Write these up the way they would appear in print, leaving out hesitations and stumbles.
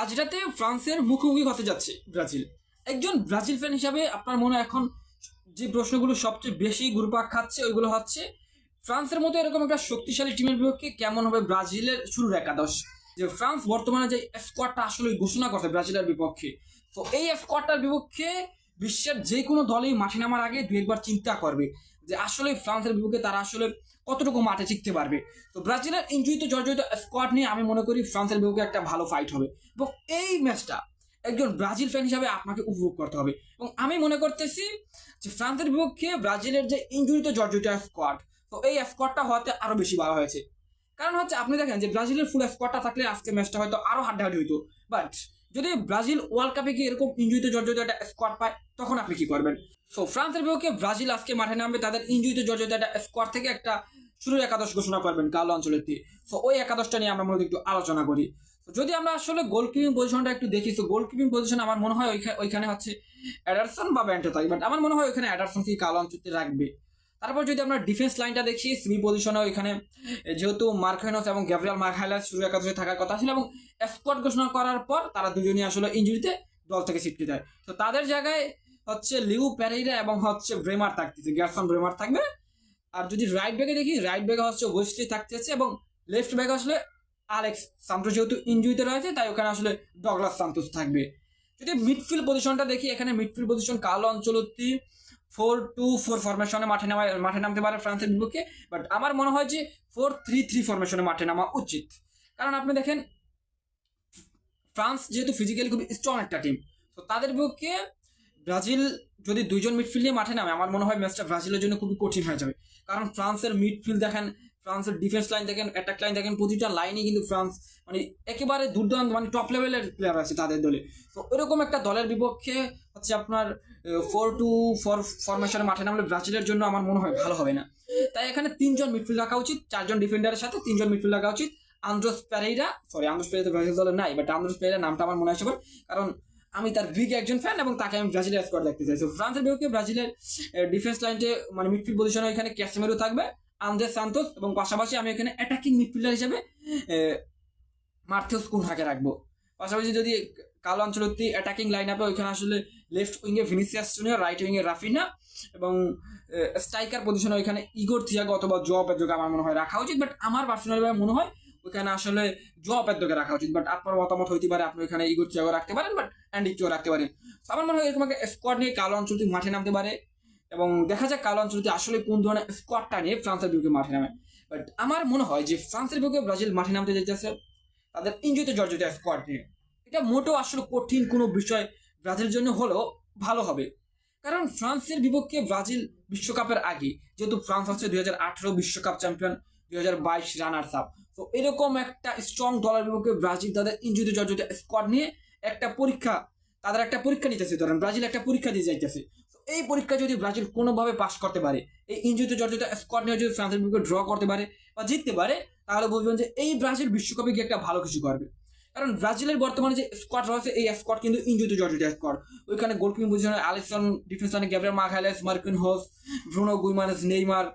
আজ রাতে ফ্রান্সের মুখোমুখি হতে যাচ্ছে ব্রাজিল। একজন ব্রাজিল ফ্যান হিসাবে আপনার মনে এখন যে প্রশ্নগুলো সবচেয়ে বেশি ঘুরপাক খাচ্ছে ওইগুলো হচ্ছে, ফ্রান্সের মতো এরকম একটা শক্তিশালী টিমের বিপক্ষে কেমন হবে ব্রাজিলের শুরুর একাদশ। যে ফ্রান্স বর্তমানে যে স্কোয়াডটা আসলে ঘোষণা করছে ব্রাজিলের বিপক্ষে, তো এই স্কোয়াডটার বিপক্ষে বিশ্বের যে কোনো দলই মাঠে নামার আগে দু একবার চিন্তা করবে যে আসলে ফ্রান্সের বিপক্ষে তারা আসলে কতটুকু মাঠে টিকতে পারবে। তো ব্রাজিলের ইনজুরিতে জর্জরিত স্কোয়াড নিয়ে আমি মনে করি ফ্রান্সের বিপক্ষে একটা ভালো ফাইট হবে, এবং এই ম্যাচটা একজন ব্রাজিল ফ্যান হিসাবে আপনাকে উপভোগ করতে হবে। এবং আমি মনে করতেছি যে ফ্রান্সের বিপক্ষে ব্রাজিলের যে ইনজুরিতে জর্জরিত স্কোয়াড, তো এই স্কোয়াডটা হওয়াতে আরো বেশি ভালো হয়েছে। কারণ হচ্ছে আপনি দেখেন যে ব্রাজিলের ফুল স্কোয়াডটা থাকলে আজকে ম্যাচটা হয়তো আরো হাড্ডাহাড্ডি হইতো, বাট যদি ব্রাজিল ওয়ার্ল্ড কাপে গিয়ে এরকম ইনজুরিতে জর্জরিত একটা স্কোয়াড পায় তখন আপনি কি করবেন? সো ফ্রান্সের বিপক্ষে ব্রাজিল আজকে মাঠে নামবে তাদের ইনজুরিতে জর্জরিত একটা স্কোয়াড থেকে একটা শুরুর একাদশ ঘোষণা করবেন কালো অঞ্চলের। সো ওই একাদশটা নিয়ে আমরা মূলত একটু আলোচনা করি। তো যদি আমরা আসলে গোলকিপিং পজিশনটা একটু দেখি, তো গোলকিপিং পজিশন আমার মনে হয় ওইখানে হচ্ছে এডারসন বা ব্যান্টে থাকে, বাট আমার মনে হয় ওইখানে এডারসনকেই কালো অঞ্চলতে রাখবে। তারপর যদি আমরা ডিফেন্স লাইনটা দেখি, সিমি পজিশনে ওইখানে যেহেতু মার্কোহেনস এবং গ্যাব্রিয়েল মাগালাস শুরু একাদশে থাকার কথা ছিল, এবং স্কোয়াড ঘোষণা করার পর তারা দুজনই আসলে ইনজুরিতে দল থেকে ছিটকে যায়। তো তাদের জায়গায় হচ্ছে লিউ পেরেইরা এবং হচ্ছে ব্রেমার থাকতেছে, গ্যারসন ব্রেমার থাকবে। আর যদি রাইট ব্যাকে দেখি, রাইট ব্যাকে হচ্ছে ওয়েস্টলি থাকতেছে, এবং লেফট ব্যাকে আসলে আলেক্স সান্তোস যেহেতু ইনজুরিতে রয়েছে তাই ওখানে আসলে ডগলাস সান্তোস থাকবে। যদি মিডফিল্ড পজিশনটা দেখি, এখানে মিডফিল্ড পজিশন কালো অঞ্চলতি 4-2-4 ফরমেশনে মাঠে নামতে পারে ফ্রান্সের বিপক্ষে, বাট আমার মনে হয় যে 4-3-3 ফরমেশনে মাঠে নামা উচিত। কারণ আপনি দেখেন ফ্রান্স যেহেতু ফিজিক্যালি খুবই স্ট্রং একটা টিম, তো তাদের বিপক্ষে ব্রাজিল যদি দুইজন মিডফিল্ড নিয়ে মাঠে নামে আমার মনে হয় ম্যাচটা ব্রাজিলের জন্য খুবই কঠিন হয়ে যাবে। কারণ ফ্রান্সের মিডফিল্ড দেখেন, ফ্রান্সের ডিফেন্স লাইন দেখেন, অ্যাটাক লাইন দেখেন, প্রতিটা লাইনে কিন্তু ফ্রান্স মানে একেবারে দুর্দান্ত মানে টপ লেভেলের প্লেয়ার আছে তাদের দলে। তো এরকম একটা দলের বিপক্ষে হচ্ছে আপনার 4-2-4 ফরমেশনে মাঠে নামলে ব্রাজিলের জন্য আমার মনে হয় ভালো হবে না। তাই এখানে 3জন মিডফিল্ড রাখা উচিত, 4জন ডিফেন্ডারের সাথে 3জন মিডফিল্ড রাখা উচিত। আন্দ্রেস পেরেইরা তো ব্রাজিল দলে নাই, বাট আন্দ্রেস পেরেইরা নামটা আমার মনে আসে, কারণ আমি তার গ্রিক একজন ফ্যান এবং তাকে আমি ব্রাজিলের স্কোয়াড দেখতে চাই। ফ্রান্সের বিপক্ষে ব্রাজিলের ডিফেন্স লাইনে মানে মিডফিল্ড পজিশনে এখানে ক্যাসেমেরো থাকবে, আন্দ্রেস সান্তোস, এবং পাশাপাশি আমি এখানে অ্যাটাকিং মিডফিল্ডার হিসেবে মার্থিউস কুনহাকে রাখবো। পাশাপাশি যদি কালো অঞ্চলতি অ্যাটাকিং লাইন আপে ওইখানে আসলে লেফট উইংয়ে ভিনিসিয়াস জুনিয়র, রাইট উইংয়ে রাফিনা, এবং স্ট্রাইকার পজিশনে ওইখানে ইগোর থিয়াগো অথবা জোয়াও পেদ্রোকে আমার মনে হয় রাখা উচিত। বাট আমার পার্সোনালিভাবে মনে হয় ওইখানে আসলে জোয়াও পেদ্রোকে রাখা উচিত। বাট আপনার মতামত হইতে পারে, আপনি ওইখানে ইগোর থিয়াগো রাখতে পারেন, বাট অ্যান্ডিকেও রাখতে পারেন। আমার মনে হয় এরকম একটা স্কোয়াড নিয়ে কালো অঞ্চলটি মাঠে নামতে পারে, এবং দেখা যাক কালো অঞ্চলটি আসলে কোন ধরনের স্কোয়াডটা নিয়ে ফ্রান্সের বিপক্ষে মাঠে নামে। বাট আমার মনে হয় যে ফ্রান্সের বিপক্ষে ব্রাজিল মাঠে নামতে যেতেছে তাদের ইনজুরিতে জর্জরিত স্কোয়াড নিয়ে। এটা মোটেও আসলে কঠিন কোনো বিষয় ব্রাজিলের জন্য হলেও ভালো হবে, কারণ ফ্রান্সের বিপক্ষে ব্রাজিল বিশ্বকাপের আগে যেহেতু ফ্রান্স হচ্ছে 2018 বিশ্বকাপ চ্যাম্পিয়ন, 2022 রানার্স আপ, তো এরকম একটা স্ট্রং দলের বিপক্ষে ব্রাজিল তাদের ইনজুরিতে জর্জরিত স্কোয়াড নিয়ে একটা পরীক্ষা নিতেছে। ধরেন ব্রাজিল একটা পরীক্ষা দিয়ে যাইতেছে, এই পরীক্ষা যদি ব্রাজিল কোনোভাবে পাস করতে পারে, এই ইনজুরিতে জর্জরিত স্কোয়াড নিয়ে যদি ফ্রান্সের বিপক্ষে ড্র করতে পারে বা জিততে পারে, তাহলে বুঝবেন যে এই ব্রাজিল বিশ্বকাপে গিয়ে একটা ভালো কিছু করবে। কারণ ব্রাজিলের বর্তমানে যে স্কোয়াড রয়েছে এই স্কোয়াড কিন্তু ইনজুরিতে জর্জরিত স্কোয়াড। ওইখানে গোলকিপিং পজিশনে আলিসন, ডিফেন্স লাইনে Gabriel Magalhaes, Marquinhos, Bruno Guimaraes, Neymar,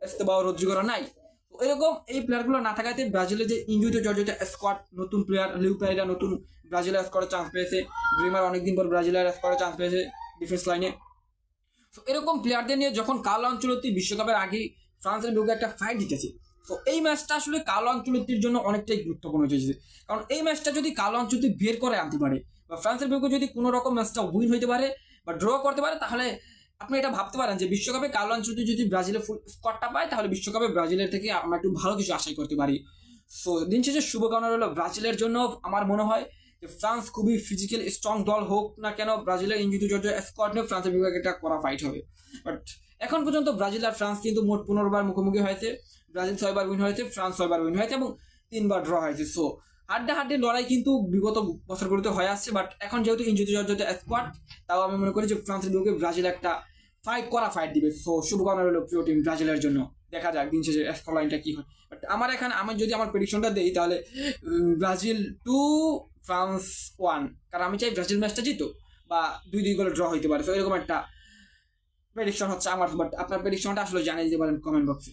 Estevao রদ্রিগেরও নাই। তো এরকম এই প্লেয়ারগুলো না থাকাতে ব্রাজিলের যে ইনজুরিতে জর্জরিত স্কোয়াড, নতুন প্লেয়ার লিউ পেরেইরা নতুন ব্রাজিলের স্কোয়াডে চান্স পেয়েছে, ব্রেমার অনেকদিন পর ব্রাজিলের স্কোয়াডে চান্স পেয়েছে ডিফেন্স লাইনে। তো এরকম প্লেয়ারদের নিয়ে যখন কালো অঞ্চলতি বিশ্বকাপের আগে ফ্রান্সের বিপক্ষে একটা ফাইট দিতেছে, তো এই ম্যাচটা আসলে কালো অঞ্চলতির জন্য অনেকটাই গুরুত্বপূর্ণ হয়েছে। কারণ এই ম্যাচটা যদি কালো অঞ্চলতি বের করে আনতে পারে বা ফ্রান্সের বিপক্ষে যদি কোনো রকম ম্যাচটা উইন হইতে পারে বা ড্র করতে পারে, তাহলে আপনি এটা ভাবতে পারেন যে বিশ্বকাপে কালো অঞ্চলতি যদি ব্রাজিলের ফুল স্কোয়াডটা পায়, তাহলে বিশ্বকাপে ব্রাজিলের থেকে আমরা একটু ভালো কিছু আশাই করতে পারি। সো দিন শেষে শুভকামনা রইল ব্রাজিলের জন্য। আমার মনে হয় যে ফ্রান্স খুবই ফিজিক্যাল স্ট্রং দল হোক না কেন, ব্রাজিলের ইনজুরিতে জর্জরিত স্কোয়াড নিয়ে ফ্রান্সের বিপক্ষে একটা কড়া ফাইট হবে। বাট এখন পর্যন্ত ব্রাজিল আর ফ্রান্স কিন্তু মোট 15 বার মুখোমুখি হয়েছে। ব্রাজিল 6 বার উইন হয়েছে, ফ্রান্স 6 বার উইন হয়েছে, এবং 3 বার ড্র হয়েছে। সো হাড্ডাহাড্ডি লড়াই কিন্তু বিগত বছরগুলোতে হয়ে আসছে। বাট এখন যেহেতু ইনজুরিতে জর্জরিত স্কোয়াড, তাও আমি মনে করি যে ফ্রান্সের বিপক্ষে ব্রাজিল একটা ফাইট দিবে। সো শুভকামনা রইল প্রিয় টিম ব্রাজিলের জন্য। দেখা যাক দিন শেষে স্কোর লাইনটা কি হয়। বাট আমি যদি আমার প্রেডিকশনটা দিই, তাহলে ব্রাজিল 2 ফ্রান্স 1, কারণ আমি চাই ব্রাজিল ম্যাচটা জিতো বা 2-2 গোলে ড্র হইতে পারে। তো এরকম একটা প্রেডিকশন হচ্ছে আমার। বাট আপনার প্রেডিকশনটা আসলে জানিয়ে দিতে পারেন কমেন্ট বক্সে।